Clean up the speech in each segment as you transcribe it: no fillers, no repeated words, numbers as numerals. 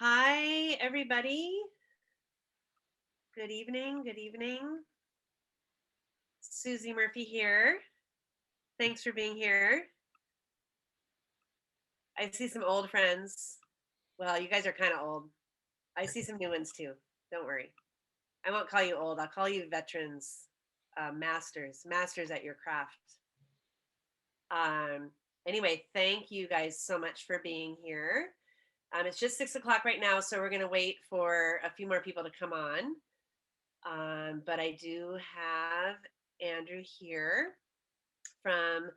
Hi, everybody. Good evening. Good evening. Susie Murphy here. Thanks for being here. I see some old friends. Well, you guys are kind of old. I see some new ones too. Don't worry. I won't call you old. I'll call you veterans, masters at your craft. Um, anyway, thank you guys so much for being here. It's just 6 o'clock right now, so we're going to wait for a few more people to come on. But I do have Andrew here from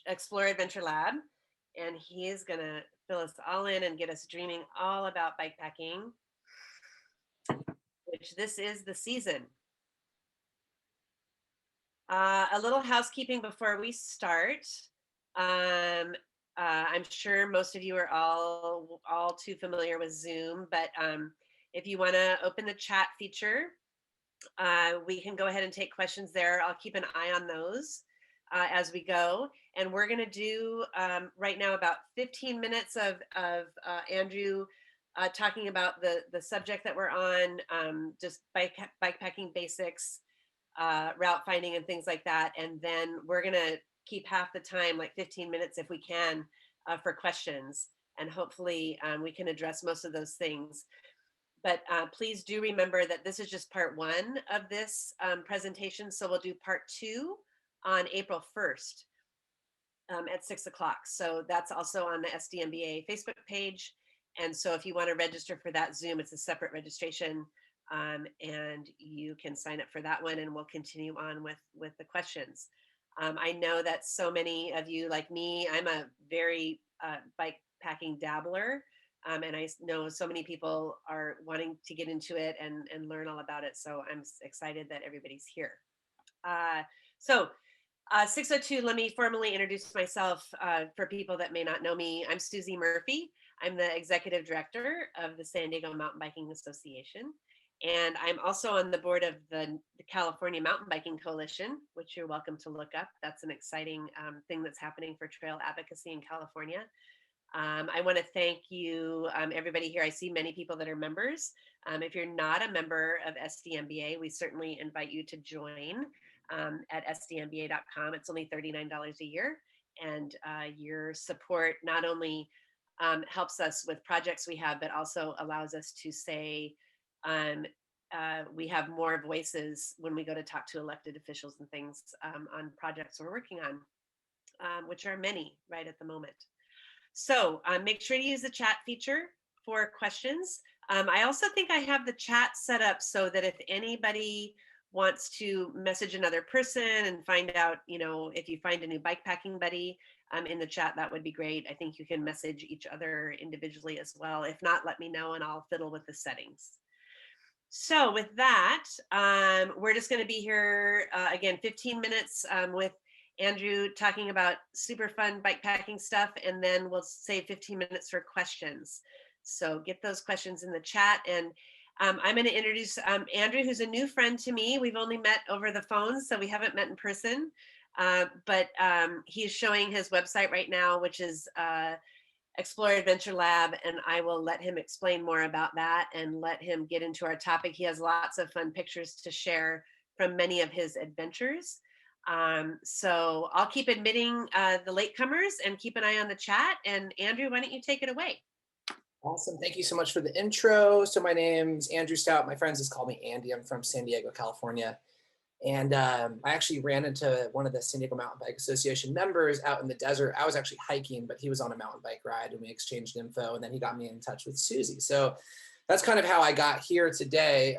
Explore Adventure Lab, and he is going to fill us all in and get us dreaming all about bike packing, which this is the season. A little housekeeping before we start. I'm sure most of you are all too familiar with Zoom, but if you want to open the chat feature, we can go ahead and take questions there. I'll keep an eye on those as we go. And we're going to do right now about 15 minutes of Andrew talking about the subject that we're on, just bikepacking basics, route finding and things like that. And then we're going to keep half the time, like 15 minutes if we can, for questions. And hopefully we can address most of those things. But please do remember that this is just part one of this presentation. So we'll do part two on April 1st at 6 o'clock. So that's also on the SDMBA Facebook page. And so if you want to register for that Zoom, it's a separate registration. And you can sign up for that one, and we'll continue on with the questions. I know that so many of you, like me, I'm a very bike packing dabbler. And I know so many people are wanting to get into it and learn all about it. So I'm excited that everybody's here. 602, let me formally introduce myself for people that may not know me. I'm Susie Murphy. I'm the executive director of the San Diego Mountain Biking Association. And I'm also on the board of the California Mountain Biking Coalition, which you're welcome to look up. That's an exciting thing that's happening for trail advocacy in California. I want to thank you, everybody here. I see many people that are members. If you're not a member of SDMBA, we certainly invite you to join at sdmba.com. It's only $39 a year. And your support not only helps us with projects we have, but also allows us to say, we have more voices when we go to talk to elected officials and things on projects we're working on, which are many right at the moment. So make sure to use the chat feature for questions. I also think I have the chat set up so that if anybody wants to message another person and find out, if you find a new bikepacking buddy in the chat, that would be great. I think you can message each other individually as well. If not, let me know and I'll fiddle with the settings. So with that, we're just going to be here again, 15 minutes with Andrew talking about super fun bikepacking stuff, and then we'll save 15 minutes for questions. So get those questions in the chat. And I'm going to introduce Andrew, who's a new friend to me. We've only met over the phone, so we haven't met in person. But he's showing his website right now, which is Explore Adventure Lab, and I will let him explain more about that and let him get into our topic. He has lots of fun pictures to share from many of his adventures. So I'll keep admitting the latecomers and keep an eye on the chat. And Andrew, why don't you take it away? Awesome. Thank you so much for the intro. So my name's Andrew Stout. My friends just call me Andy. I'm from San Diego, California. And I actually ran into one of the San Diego Mountain Bike Association members out in the desert. I was actually hiking, but he was on a mountain bike ride and we exchanged info, and then he got me in touch with Susie. So that's kind of how I got here today.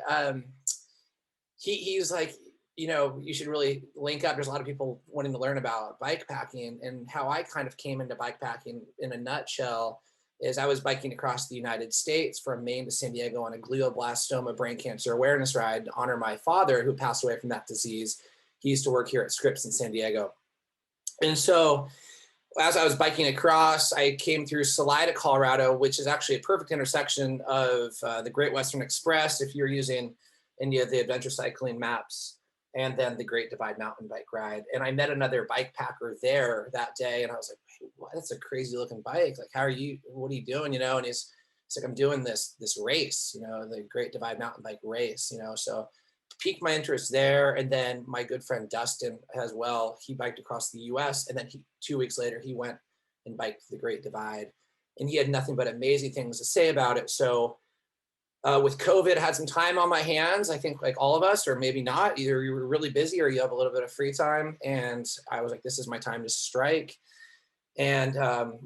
He's like, you should really link up. There's a lot of people wanting to learn about bike packing, and how I kind of came into bike packing in a nutshell is I was biking across the United States from Maine to San Diego on a glioblastoma brain cancer awareness ride to honor my father, who passed away from that disease. He used to work here at Scripps in San Diego. And so as I was biking across, I came through Salida, Colorado, which is actually a perfect intersection of the Great Western Express, if you're using any of the adventure cycling maps, and then the Great Divide mountain bike ride. And I met another bike packer there that day, and I was like, hey, wow, that's a crazy looking bike. Like, what are you doing? And he's It's like, I'm doing this race, the Great Divide mountain bike race, so piqued my interest there. And then my good friend Dustin as well, he biked across the US, and then 2 weeks later he went and biked the Great Divide, and he had nothing but amazing things to say about it. So with COVID, I had some time on my hands, I think like all of us, or maybe not. Either you were really busy or you have a little bit of free time. And I was like, this is my time to strike. And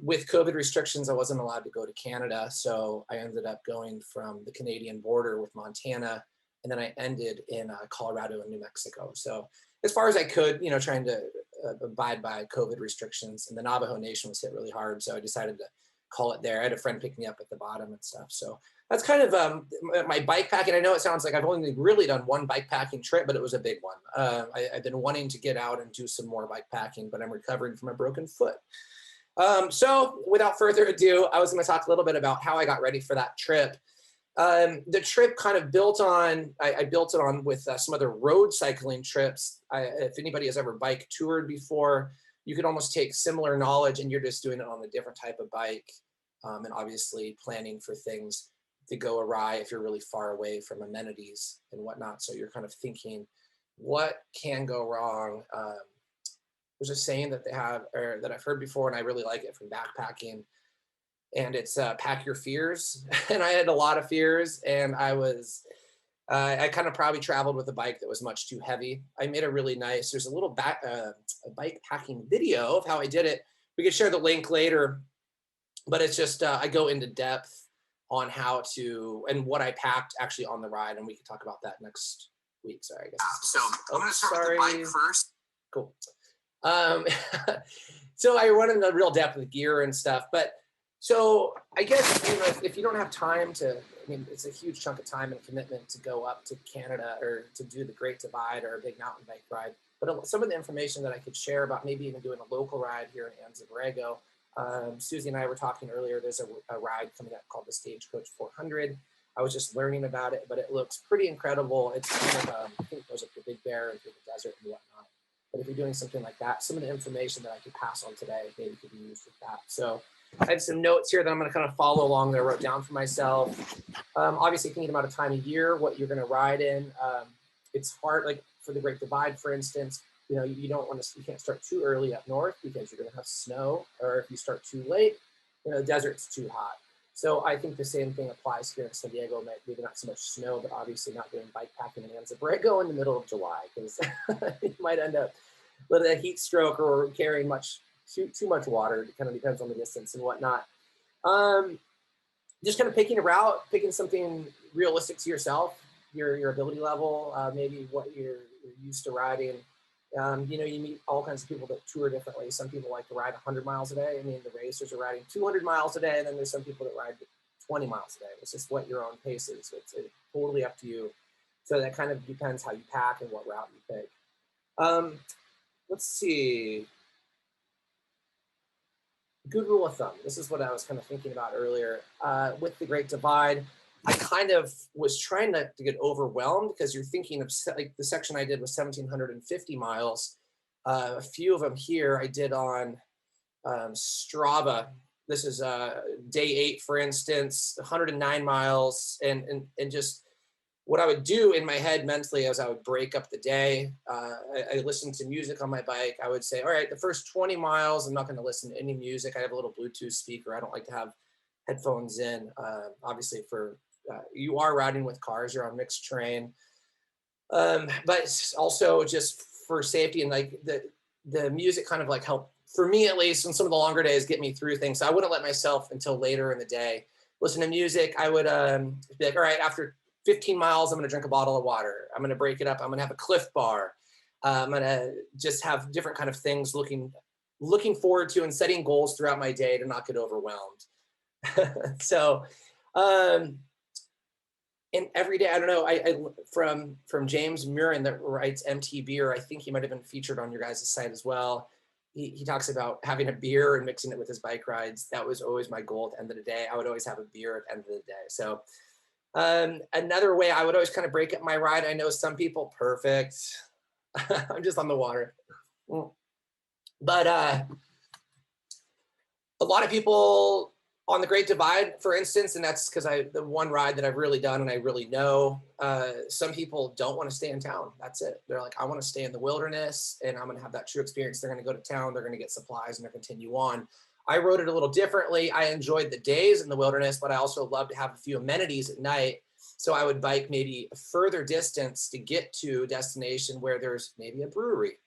with COVID restrictions, I wasn't allowed to go to Canada. So I ended up going from the Canadian border with Montana, and then I ended in Colorado and New Mexico. So as far as I could, trying to abide by COVID restrictions. And the Navajo Nation was hit really hard. So I decided to call it there. I had a friend pick me up at the bottom and stuff. So that's kind of my bike packing. I know it sounds like I've only really done one bike packing trip, but it was a big one. I've been wanting to get out and do some more bike packing, but I'm recovering from a broken foot. So without further ado, I was going to talk a little bit about how I got ready for that trip. The trip kind of built on, I built it on with some other road cycling trips. If anybody has ever bike toured before, you could almost take similar knowledge and you're just doing it on a different type of bike. And obviously planning for things to go awry if you're really far away from amenities and whatnot. So you're kind of thinking, what can go wrong? There's a saying that they have, or that I've heard before, and I really like it from backpacking. And it's pack your fears. And I had a lot of fears, and I kind of probably traveled with a bike that was much too heavy. I made a really nice, there's a little a bike packing video of how I did it. We could share the link later, but it's just, I go into depth on how to, and what I packed actually on the ride. And we can talk about that next week. Sorry, I guess. So I'm going to start with the bike first. Cool. So I run into real depth with gear and stuff, but so I guess, if you don't have time to, it's a huge chunk of time and commitment to go up to Canada or to do the Great Divide or a big mountain bike ride. But some of the information that I could share about maybe even doing a local ride here in Anza Borrego. Susie and I were talking earlier, there's a ride coming up called the Stagecoach 400. I was just learning about it, but it looks pretty incredible. It's kind of, I think it goes up the Big Bear and through the desert and whatnot. But if you're doing something like that, some of the information that I could pass on today maybe could be used with that. So I have some notes here that I'm going to kind of follow along that I wrote down for myself. Obviously thinking about a time of year, what you're going to ride in. It's hard, like for the Great Divide, for instance, you can't start too early up north because you're going to have snow, or if you start too late, the desert's too hot. So I think the same thing applies here in San Diego. Maybe not so much snow, but obviously not doing bike packing in Anza Borrego in the middle of July, because you might end up with a heat stroke or carrying too much water. It kind of depends on the distance and whatnot. Just kind of picking a route, picking something realistic to yourself, your ability level, maybe what you're used to riding. You meet all kinds of people that tour differently. Some people like to ride 100 miles a day. The racers are riding 200 miles a day, and then there's some people that ride 20 miles a day. It's just what your own pace is. It's totally up to you. So that kind of depends how you pack and what route you pick. Let's see. Good rule of thumb. This is what I was kind of thinking about earlier. With the Great Divide, I kind of was trying not to get overwhelmed, because you're thinking of, like, the section I did was 1,750 miles. A few of them here I did on Strava. This is day 8, for instance, 109 miles. And just what I would do in my head mentally as I would break up the day, I listened to music on my bike. I would say, all right, the first 20 miles, I'm not going to listen to any music. I have a little Bluetooth speaker. I don't like to have headphones in, obviously you are riding with cars, you're on mixed terrain, but also just for safety, and like the music kind of like helped, for me at least, on some of the longer days, get me through things. So I wouldn't let myself until later in the day listen to music. I would be like, all right, after 15 miles, I'm going to drink a bottle of water. I'm going to break it up. I'm going to have a Cliff Bar. I'm going to just have different kind of things looking forward to, and setting goals throughout my day to not get overwhelmed. So, and every day, I don't know, I from James Murin that writes MT Beer, I think he might have been featured on your guys' site as well. He talks about having a beer and mixing it with his bike rides. That was always my goal at the end of the day. I would always have a beer at the end of the day. So another way I would always kind of break up my ride. I know some people, perfect. I'm just on the water. But a lot of people On the Great Divide, for instance, and that's because the one ride that I've really done and I really know, some people don't want to stay in town. That's it. They're like, I want to stay in the wilderness and I'm going to have that true experience. They're going to go to town, they're going to get supplies and they're going to continue on. I rode it a little differently. I enjoyed the days in the wilderness, but I also love to have a few amenities at night. So I would bike maybe a further distance to get to a destination where there's maybe a brewery,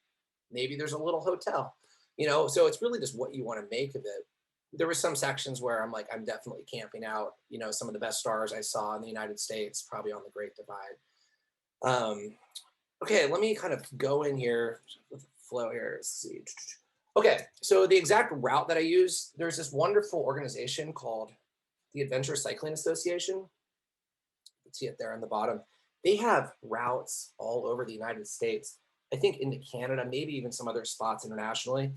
maybe there's a little hotel, you know, so it's really just what you want to make of it. There were some sections where I'm like, I'm definitely camping out, you know, some of the best stars I saw in the United States, probably on the Great Divide. Okay, let me kind of go in here with the flow here. Let's see. Okay, so the exact route that I use, there's this wonderful organization called the Adventure Cycling Association. You can see it there on the bottom. They have routes all over the United States, I think into Canada, maybe even some other spots internationally.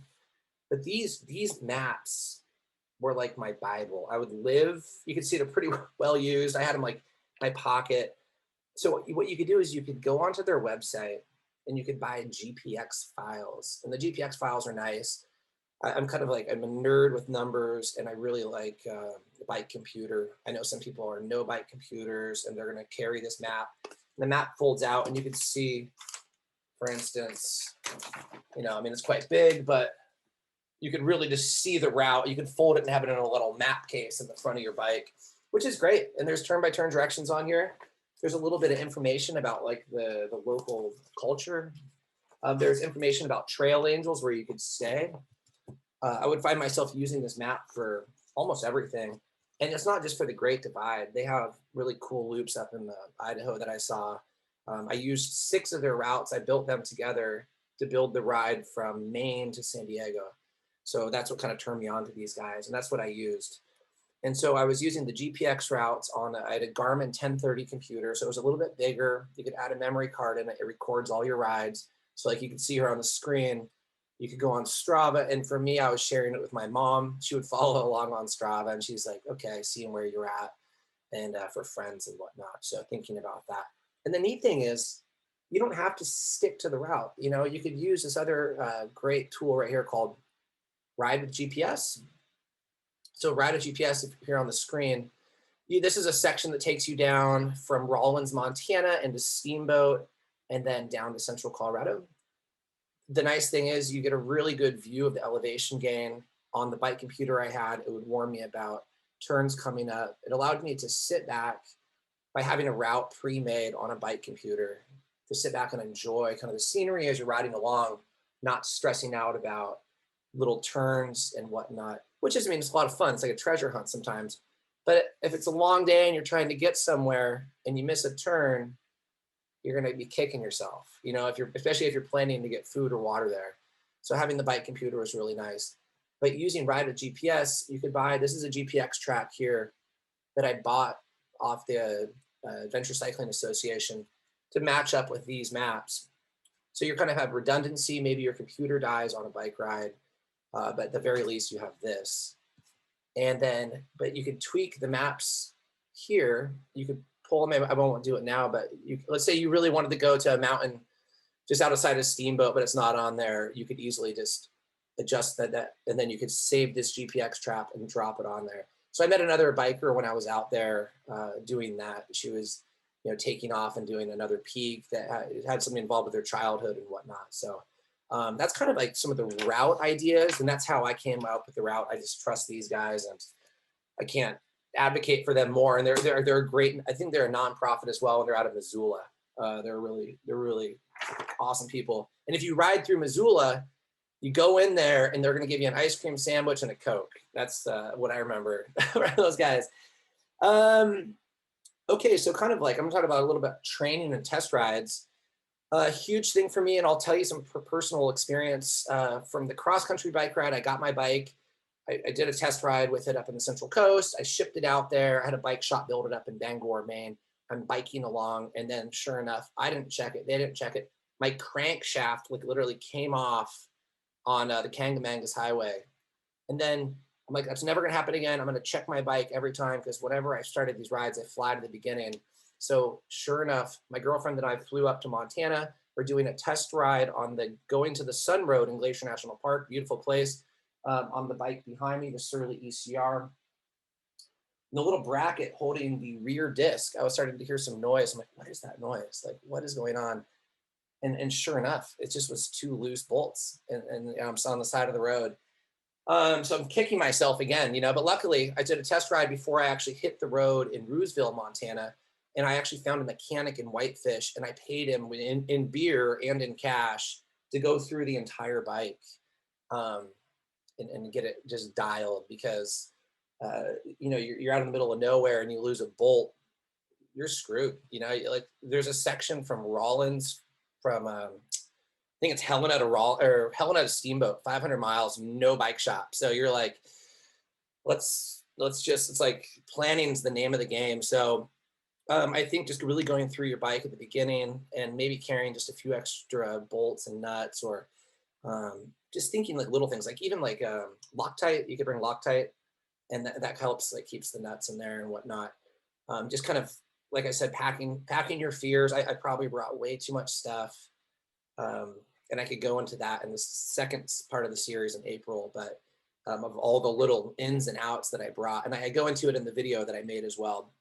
But these maps were like my Bible. I would live, you could see they're pretty well used. I had them like in my pocket. So what you could do is you could go onto their website and you could buy GPX files. And the GPX files are nice. I'm kind of like, I'm a nerd with numbers and I really like the bike computer. I know some people are no bike computers and they're gonna carry this map. And the map folds out and you can see, for instance, you know, I mean, it's quite big, but you could really just see the route. You could fold it and have it in a little map case in the front of your bike, which is great. And there's turn-by-turn directions on here. There's a little bit of information about like the local culture. There's information about trail angels where you could stay. I would find myself using this map for almost everything. And it's not just for the Great Divide. They have really cool loops up in Idaho that I saw. I used 6 of their routes. I built them together to build the ride from Maine to San Diego. So that's what kind of turned me on to these guys. And that's what I used. And so I was using the GPX routes I had a Garmin 1030 computer. So it was a little bit bigger. You could add a memory card in it. It records all your rides. So like you can see her on the screen, you could go on Strava. And for me, I was sharing it with my mom. She would follow along on Strava and she's like, okay, seeing where you're at, and for friends and whatnot. So thinking about that. And the neat thing is you don't have to stick to the route. You know, you could use this other great tool right here called Ride with GPS. So Ride with GPS, if you're here on the screen, this is a section that takes you down from Rawlins, Montana into Steamboat and then down to Central Colorado. The nice thing is you get a really good view of the elevation gain. On the bike computer I had, it would warn me about turns coming up. It allowed me to sit back by having a route pre-made on a bike computer to sit back and enjoy kind of the scenery as you're riding along, not stressing out about little turns and whatnot, which is, I mean, it's a lot of fun. It's like a treasure hunt sometimes. But if it's a long day and you're trying to get somewhere and you miss a turn, you're going to be kicking yourself, you know, especially if you're planning to get food or water there. So having the bike computer was really nice. But using Ride with GPS, you could buy, this is a GPX track here that I bought off the Adventure Cycling Association to match up with these maps. So you kind of have redundancy. Maybe your computer dies on a bike ride. But at the very least, you have this. And then, but you could tweak the maps here. You could pull them, I won't do it now, but let's say you really wanted to go to a mountain just outside of Steamboat, but it's not on there. You could easily just adjust that, and then you could save this GPX trap and drop it on there. So I met another biker when I was out there doing that. She was, you know, taking off and doing another peak that had something involved with her childhood and whatnot. So that's kind of like some of the route ideas, and that's how I came up with the route. I just trust these guys, and I can't advocate for them more. And they're great. I think they're a nonprofit as well, and they're out of Missoula. They're really awesome people. And if you ride through Missoula, you go in there, and they're going to give you an ice cream sandwich and a Coke. That's what I remember from those guys. Okay, so kind of like I'm talking about a little bit training and test rides. A huge thing for me, and I'll tell you some personal experience from the cross-country bike ride. I got my bike. I did a test ride with it up in the Central Coast. I shipped it out there. I had a bike shop build it up in Bangor, Maine. I'm biking along, and then sure enough, I didn't check it. They didn't check it. My crankshaft like literally came off on the Kangamangas Highway. And then I'm like, that's never going to happen again. I'm going to check my bike every time, because whenever I started these rides, I fly to the beginning. So sure enough, my girlfriend and I flew up to Montana. We're doing a test ride on going to the Sun Road in Glacier National Park, beautiful place. On the bike behind me, the Surly ECR. the little bracket holding the rear disc, I was starting to hear some noise. I'm like, what is that noise? Like, what is going on? And sure enough, it just was 2 loose bolts, and I'm on the side of the road. So I'm kicking myself again, but luckily I did a test ride before I actually hit the road in Rooseville, Montana. And I actually found a mechanic in Whitefish, and I paid him in beer and in cash to go through the entire bike, and get it just dialed, because, you're out in the middle of nowhere and you lose a bolt, you're screwed. Like, there's a section from Rollins, from, I think it's Helena to Steamboat, 500 miles, no bike shop. So you're like, let's just, it's like, planning's the name of the game. So I think just really going through your bike at the beginning, and maybe carrying just a few extra bolts and nuts, or just thinking like little things, like even like Loctite. You could bring Loctite, and that helps, like, keeps the nuts in there and whatnot. Just kind of, like I said, packing your fears. I probably brought way too much stuff, and I could go into that in the second part of the series in April, but of all the little ins and outs that I brought, and I go into it in the video that I made as well.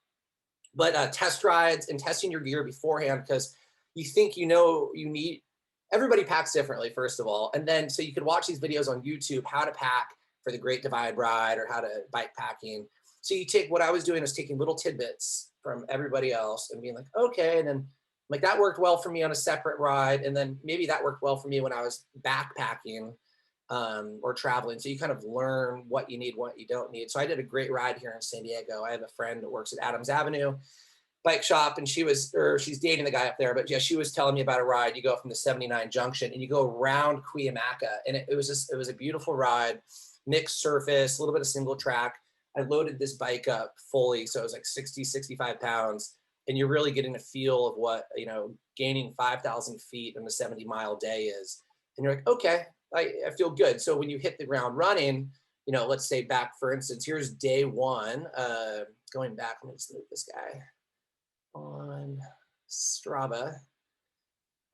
But test rides and testing your gear beforehand, because you think you need, everybody packs differently, first of all. And then, so you could watch these videos on YouTube, how to pack for the Great Divide Ride, or how to bike packing. So you take, what I was doing was taking little tidbits from everybody else and being like, okay, and then like, that worked well for me on a separate ride. And then maybe that worked well for me when I was backpacking, or traveling. So you kind of learn what you need, what you don't need. So I did a great ride here in San Diego. I have a friend that works at Adams Avenue bike shop, and she's dating the guy up there, but yeah, she was telling me about a ride. You go from the 79 junction and you go around Cuyamaca, and it was a beautiful ride, mixed surface, a little bit of single track. I loaded this bike up fully, so it was like 65 pounds, and you're really getting a feel of what, gaining 5,000 feet in a 70-mile day is. And you're like, okay, I feel good. So when you hit the ground running, let's say back, for instance, here's day one, going back, let me just move this guy on Strava.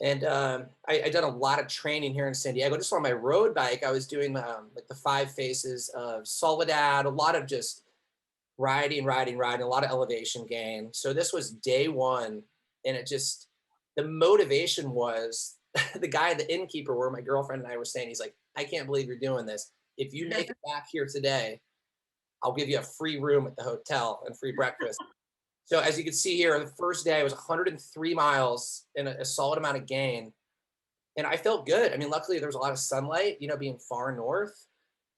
And I done a lot of training here in San Diego. Just on my road bike, I was doing like the 5 faces of Soledad, a lot of just riding, a lot of elevation gain. So this was day one, and the motivation was, the guy, the innkeeper, where my girlfriend and I were staying, he's like, I can't believe you're doing this. If you make it back here today, I'll give you a free room at the hotel and free breakfast. So as you can see here, the first day was 103 miles and a solid amount of gain. And I felt good. I mean, luckily there was a lot of sunlight, being far north.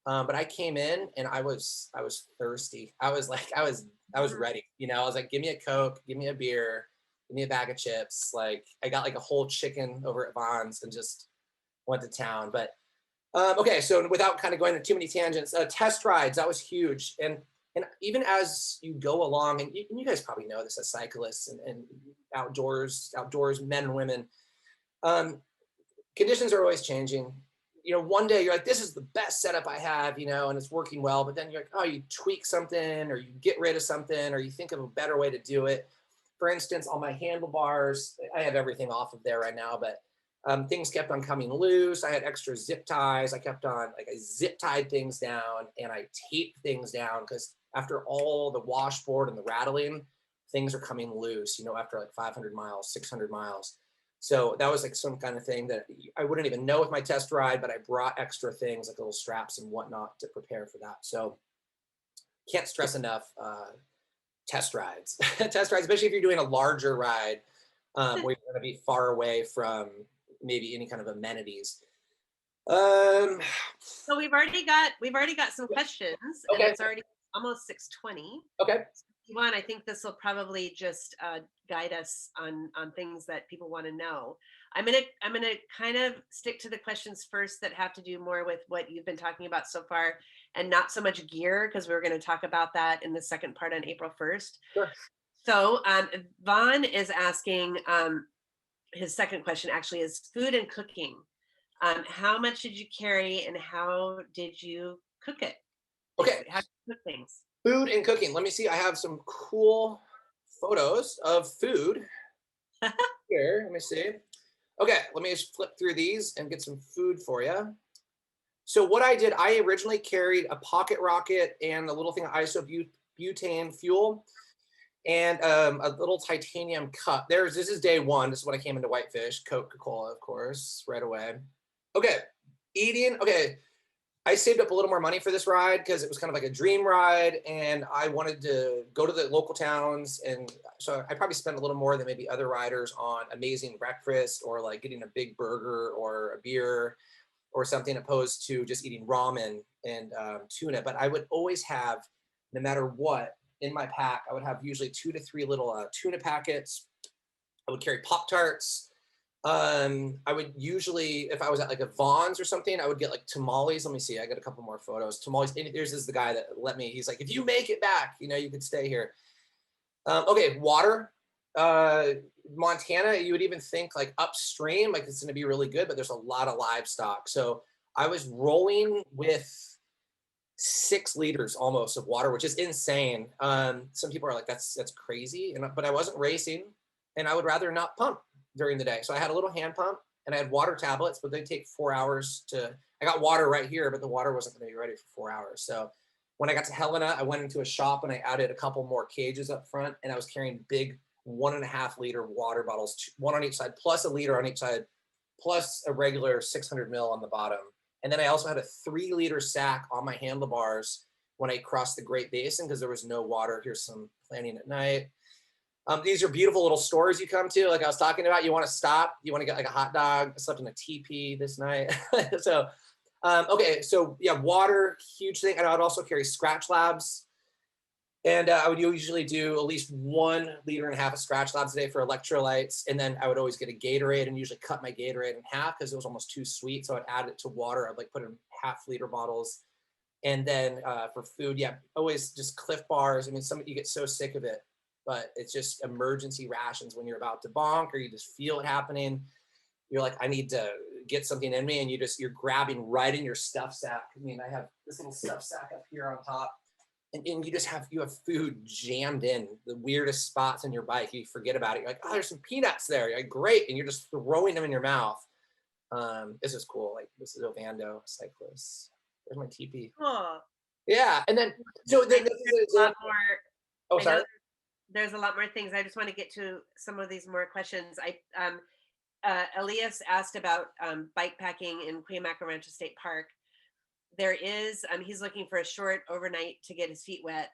But I came in and I was thirsty. I was ready. I was like, give me a Coke, give me a beer, give me a bag of chips. Like, I got like a whole chicken over at Vaughn's and just went to town. But okay, so without kind of going into too many tangents, test rides, that was huge. And even as you go along, and you guys probably know this as cyclists and outdoors men and women, conditions are always changing. One day you're like, this is the best setup I have, and it's working well. But then you're like, oh, you tweak something, or you get rid of something, or you think of a better way to do it. For instance, on my handlebars, I have everything off of there right now, but things kept on coming loose. I had extra zip ties. I zip tied things down, and I taped things down, because after all the washboard and the rattling, things are coming loose, after like 500 miles, 600 miles. So that was like some kind of thing that I wouldn't even know with my test ride, but I brought extra things like little straps and whatnot to prepare for that. So can't stress enough, test rides, especially if you're doing a larger ride, where you're going to be far away from maybe any kind of amenities. So we've already got some questions, okay. And it's already almost 6:20. Okay. One, I think this will probably just guide us on things that people want to know. I'm gonna kind of stick to the questions first that have to do more with what you've been talking about so far, and not so much gear, because we're going to talk about that in the second part on April 1st. Sure. So Vaughn is asking, his second question actually is food and cooking. How much did you carry, and how did you cook it? Okay. How do you cook things? Food and cooking. Let me see. I have some cool photos of food here. Let me see. Okay, let me just flip through these and get some food for you. So what I did, I originally carried a pocket rocket and a little thing of isobutane butane fuel, and a little titanium cup. This is day one. This is when I came into Whitefish. Coca-Cola, of course, right away. Okay, eating. Okay, I saved up a little more money for this ride because it was kind of like a dream ride, and I wanted to go to the local towns, and so I probably spent a little more than maybe other riders on amazing breakfast or like getting a big burger or a beer or something, opposed to just eating ramen and tuna. But I would always have, no matter what, in my pack, I would have usually 2 to 3 little tuna packets. I would carry Pop-Tarts. I would usually, if I was at like a Vaughn's or something, I would get like tamales. Let me see, I got a couple more photos. Tamales. There's this the guy that let me. He's like, if you make it back, you could stay here. Okay, water. Montana, you would even think like upstream, like it's going to be really good, but there's a lot of livestock. So I was rolling with 6 liters almost of water, which is insane. Some people are like, that's crazy. But I wasn't racing, and I would rather not pump during the day. So I had a little hand pump, and I had water tablets, but they take 4 hours I got water right here, but the water wasn't going to be ready for 4 hours. So when I got to Helena, I went into a shop and I added a couple more cages up front, and I was carrying big 1.5 liter water bottles, 1 on each side, plus a liter on each side, plus a regular 600 mil on the bottom. And then I also had a 3 liter sack on my handlebars when I crossed the Great Basin because there was no water. Here's some planning at night. These are beautiful little stores you come to. Like I was talking about, you want to stop, you want to get like a hot dog. I slept in a teepee this night. So, okay. So yeah, water, huge thing. And I would also carry Scratch Labs. And I would usually do at least 1.5 liters of Scratch Labs a day for electrolytes. And then I would always get a Gatorade and usually cut my Gatorade in half because it was almost too sweet. So I'd add it to water. I'd like put in 1/2 liter bottles. And then for food, yeah, always just Cliff Bars. I mean, you get so sick of it, but it's just emergency rations when you're about to bonk or you just feel it happening. You're like, I need to get something in me. And you're grabbing right in your stuff sack. I mean, I have this little stuff sack up here on top. And you have food jammed in the weirdest spots on your bike. You forget about it. You're like, oh, there's some peanuts there. You're like, great. And you're just throwing them in your mouth. This is cool. Like, this is Ovando cyclist. There's my teepee. Cool. Yeah. And then, so there's a lot more. Oh, sorry. There's a lot more things. I just want to get to some of these more questions. Elias asked about bike packing in Cuyamaca Rancho State Park. There is, he's looking for a short overnight to get his feet wet.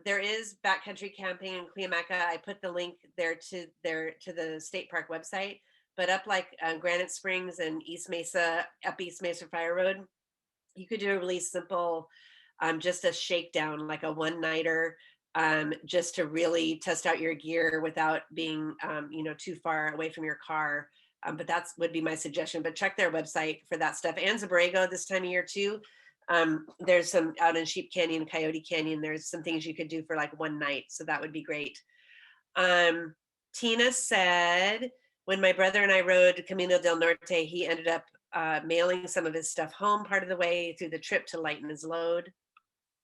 There is backcountry camping in Cuyamaca. I put the link there to the state park website, but up like Granite Springs and East Mesa Fire Road, you could do a really simple, just a shakedown, like a one-nighter, just to really test out your gear without being, too far away from your car. But that would be my suggestion. But check their website for that stuff. And Zabrego this time of year too. There's some out in Sheep Canyon, Coyote Canyon. There's some things you could do for like one night. So that would be great. Tina said, when my brother and I rode Camino del Norte, he ended up mailing some of his stuff home part of the way through the trip to lighten his load.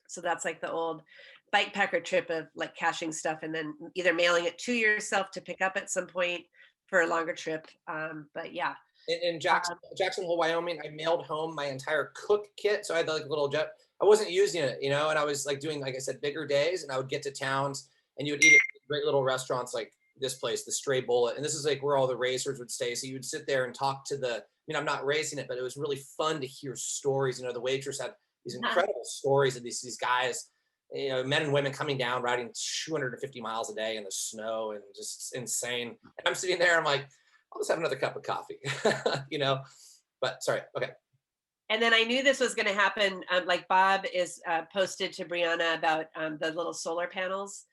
So that's like the old bike packer trip of like caching stuff and then either mailing it to yourself to pick up at some point for a longer trip. But yeah. In Jackson Hole, Wyoming, I mailed home my entire cook kit. So I had like a little jet. I wasn't using it, and I was like doing, like I said, bigger days, and I would get to towns and you would eat at great little restaurants like this place, the Stray Bullet. And this is like where all the racers would stay. So you would sit there and talk to I'm not racing it, but it was really fun to hear stories. The waitress had these incredible stories of these guys, men and women coming down, riding 250 miles a day in the snow and just insane. And I'm sitting there, I'm like, I'll just have another cup of coffee, but sorry. Okay. And then I knew this was going to happen. Like Bob is posted to Brianna about the little solar panels.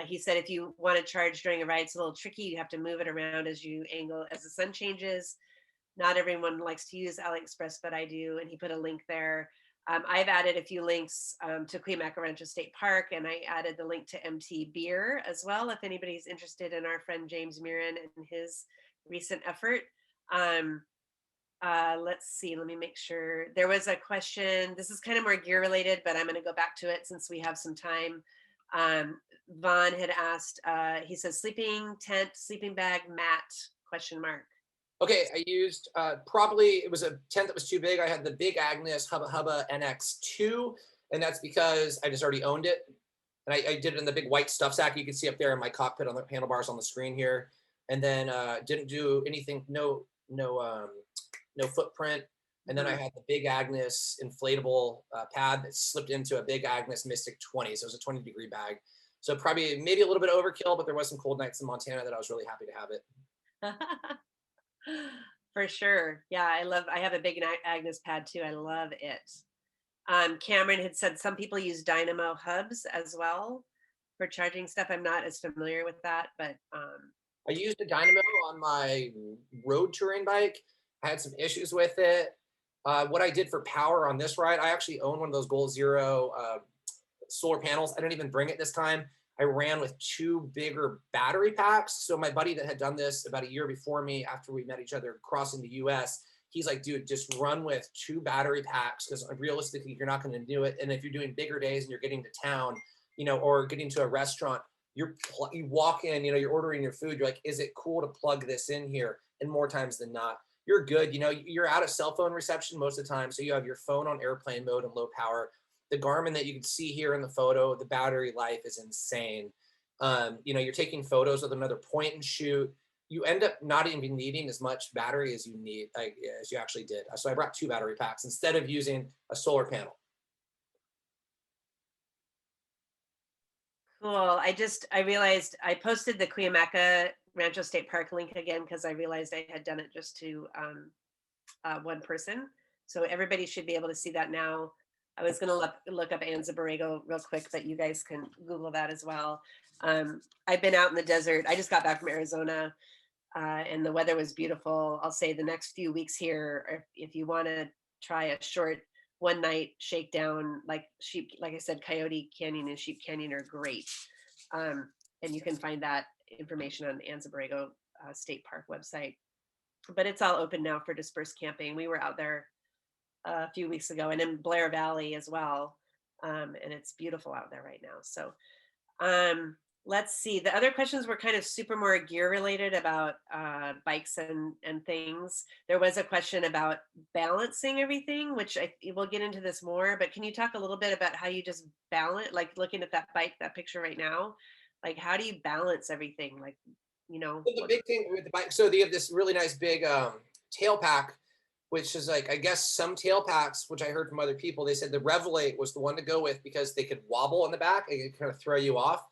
He said, if you want to charge during a ride, it's a little tricky. You have to move it around as the sun changes. Not everyone likes to use AliExpress, but I do. And he put a link there. I've added a few links to Cuyamaca Rancho State Park, and I added the link to MT Beer as well, if anybody's interested in our friend James Mirren and his recent effort. Let's see, let me make sure. There was a question, this is kind of more gear related, but I'm going to go back to it since we have some time. Vaughn had asked, he says, sleeping tent, sleeping bag, mat, ? Okay, I used probably, it was a tent that was too big. I had the Big Agnes Hubba Hubba NX2, and that's because I just already owned it. And I did it in the big white stuff sack you can see up there in my cockpit on the handlebars on the screen here. And then didn't do anything, no footprint. And then I had the Big Agnes inflatable pad that slipped into a Big Agnes Mystic 20. So it was a 20-degree bag. So probably maybe a little bit of overkill, but there was some cold nights in Montana that I was really happy to have it. For sure. Yeah, I have a Big Agnes pad too. I love it. Cameron had said some people use dynamo hubs as well for charging stuff. I'm not as familiar with that, but I used a dynamo on my road touring bike. I had some issues with it. What I did for power on this ride, I actually own one of those Goal Zero solar panels. I didn't even bring it this time. I ran with 2 bigger battery packs. So my buddy that had done this about a year before me, after we met each other crossing the US, he's like, dude, just run with 2 battery packs because realistically, you're not going to do it. And if you're doing bigger days and you're getting to town, or getting to a restaurant, you walk in, you're ordering your food. You're like, is it cool to plug this in here? And more times than not, you're good. You're out of cell phone reception most of the time. So you have your phone on airplane mode and low power. The Garmin that you can see here in the photo, the battery life is insane. You're taking photos with another point and shoot. You end up not even needing as much battery as you need, as you actually did. So I brought 2 battery packs instead of using a solar panel. cool. I realized I posted the Cuyamaca Rancho State Park link again because I realized I had done it just to one person. So everybody should be able to see that now. I was going to look up Anza Borrego real quick, but you guys can Google that as well. I've been out in the desert. I just got back from Arizona and the weather was beautiful. I'll say the next few weeks here, if you want to try a short one-night shakedown, like I said, Coyote Canyon and Sheep Canyon are great. And you can find that information on the Anza Borrego State Park website. But it's all open now for dispersed camping. We were out there a few weeks ago and in Blair Valley as well. And it's beautiful out there right now. So let's see. The other questions were kind of super more gear related about bikes and things. There was a question about balancing everything, which we'll get into this more, but can you talk a little bit about how you just balance, like looking at that bike, that picture right now, like how do you balance everything? Like, So the big thing with the bike, so they have this really nice big tail pack, which is like, I guess some tail packs, which I heard from other people, they said the Revelate was the one to go with because they could wobble in the back. It could kind of throw you off.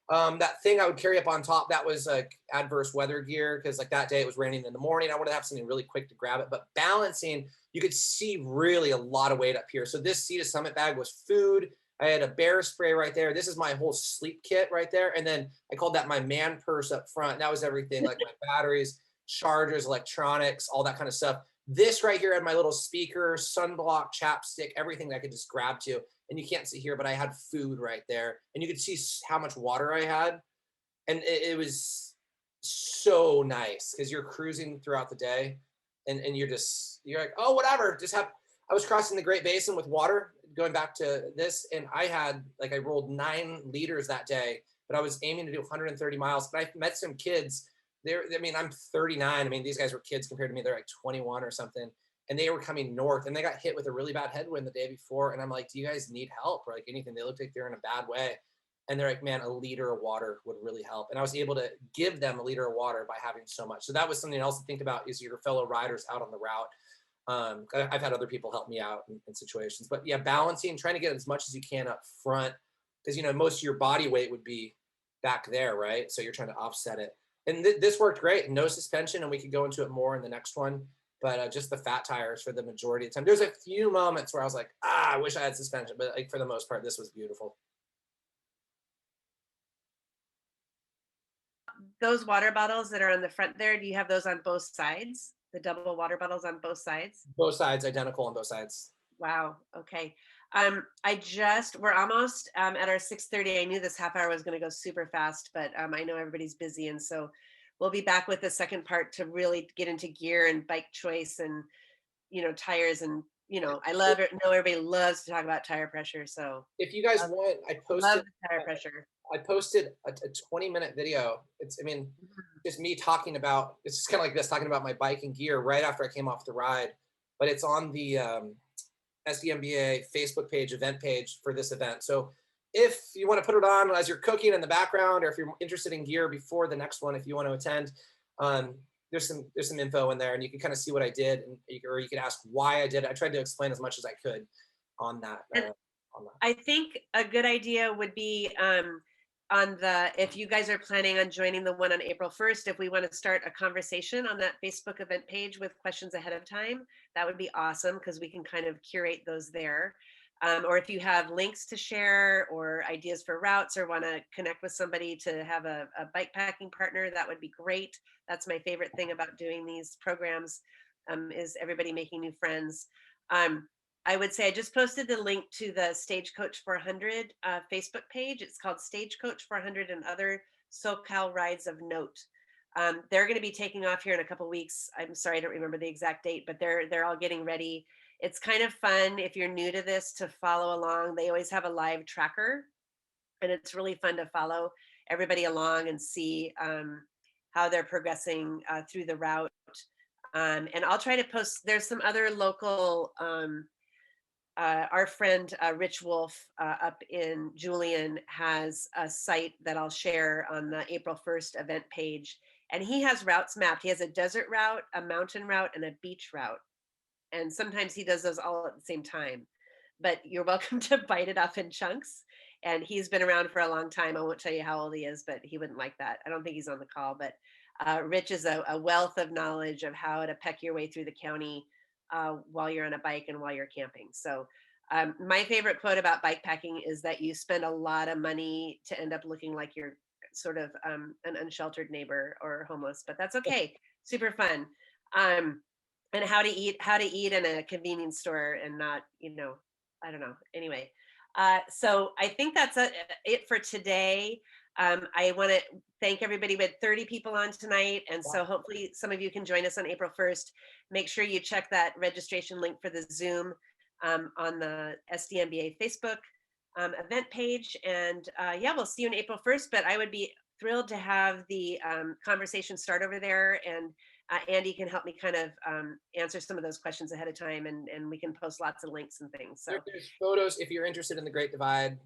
That thing I would carry up on top, that was like adverse weather gear because like that day it was raining in the morning. I wanted to have something really quick to grab it. But balancing, you could see really a lot of weight up here. So this Sea to Summit bag was food. I had a bear spray right there. This is my whole sleep kit right there. And then I called that my man purse up front. That was everything, like my batteries, chargers, electronics, all that kind of stuff. This right here had my little speaker, sunblock, chapstick, everything that I could just grab to. And you can't see here, but I had food right there. And you could see how much water I had. And it was so nice because you're cruising throughout the day and you're like, oh, whatever, I was crossing the Great Basin with water, going back to this, and I rolled 9 liters that day, but I was aiming to do 130 miles. But I met some kids. I'm 39. These guys were kids compared to me. They're like 21 or something, and they were coming north, and they got hit with a really bad headwind the day before. And I'm like, do you guys need help or like anything? They looked like they're in a bad way. And they're like, man, a liter of water would really help. And I was able to give them a liter of water by having so much. So that was something else to think about is your fellow riders out on the route. I've had other people help me out in situations, but yeah, balancing, trying to get as much as you can up front because, most of your body weight would be back there, right? So you're trying to offset it. And this worked great. No suspension, and we could go into it more in the next one, but just the fat tires for the majority of the time. There's a few moments where I was like, I wish I had suspension, but like for the most part, this was beautiful. Those water bottles that are on the front there, do you have those on both sides? The double water bottles on both sides? Both sides, identical on both sides. Wow. Okay. We're almost at our 6:30. I knew this half hour was going to go super fast, but I know everybody's busy. And so we'll be back with the second part to really get into gear and bike choice and, tires. And, know everybody loves to talk about tire pressure. So if you guys want, I posted tire pressure. I posted a 20-minute video. It's just me talking about, it's just kind of like this, talking about my bike and gear right after I came off the ride, but it's on the SDMBA Facebook page, event page for this event. So if you want to put it on as you're cooking in the background, or if you're interested in gear before the next one, if you want to attend, there's some info in there, and you can kind of see what I did, or you could ask why I did it. I tried to explain as much as I could on that. I think a good idea would be if you guys are planning on joining the one on April 1st, if we want to start a conversation on that Facebook event page with questions ahead of time, that would be awesome, because we can kind of curate those there. Or if you have links to share or ideas for routes, or want to connect with somebody to have a bike packing partner, that would be great. That's my favorite thing about doing these programs, is everybody making new friends. I would say I just posted the link to the Stagecoach 400 Facebook page. It's called Stagecoach 400 and Other SoCal Rides of Note. They're going to be taking off here in a couple weeks. I'm sorry, I don't remember the exact date, but they're all getting ready. It's kind of fun if you're new to this to follow along. They always have a live tracker, and it's really fun to follow everybody along and see how they're progressing through the route. And I'll try to post. There's some other local. Our friend Rich Wolf up in Julian has a site that I'll share on the April 1st event page. And he has routes mapped. He has a desert route, a mountain route, and a beach route. And sometimes he does those all at the same time. But you're welcome to bite it up in chunks. And he's been around for a long time. I won't tell you how old he is, but he wouldn't like that. I don't think he's on the call. But Rich is a wealth of knowledge of how to peck your way through the county while you're on a bike and while you're camping. So my favorite quote about bike packing is that you spend a lot of money to end up looking like you're sort of an unsheltered neighbor or homeless, but that's okay. Super fun. And how to eat in a convenience store and not, I don't know. Anyway, so I think that's it for today. I want to thank everybody. We had 30 people on tonight. And so hopefully some of you can join us on April 1st. Make sure you check that registration link for the Zoom on the SDMBA Facebook event page. And yeah, we'll see you on April 1st, but I would be thrilled to have the conversation start over there. And Andy can help me kind of answer some of those questions ahead of time, and we can post lots of links and things. So there's photos if you're interested in the Great Divide.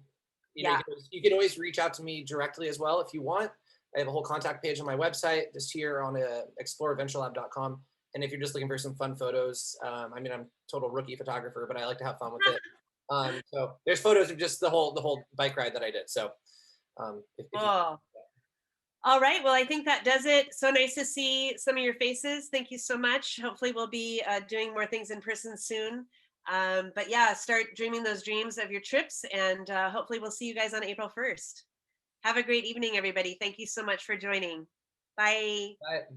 Yeah. You can always reach out to me directly as well if you want. I have a whole contact page on my website, just here on exploreadventurelab.com. And if you're just looking for some fun photos, I'm a total rookie photographer, but I like to have fun with it. So there's photos of just the whole bike ride that I did. So all right. Well, I think that does it. So nice to see some of your faces. Thank you so much. Hopefully we'll be doing more things in person soon. But yeah, start dreaming those dreams of your trips, and hopefully we'll see you guys on April 1st. Have a great evening, everybody. Thank you so much for joining. Bye. Bye.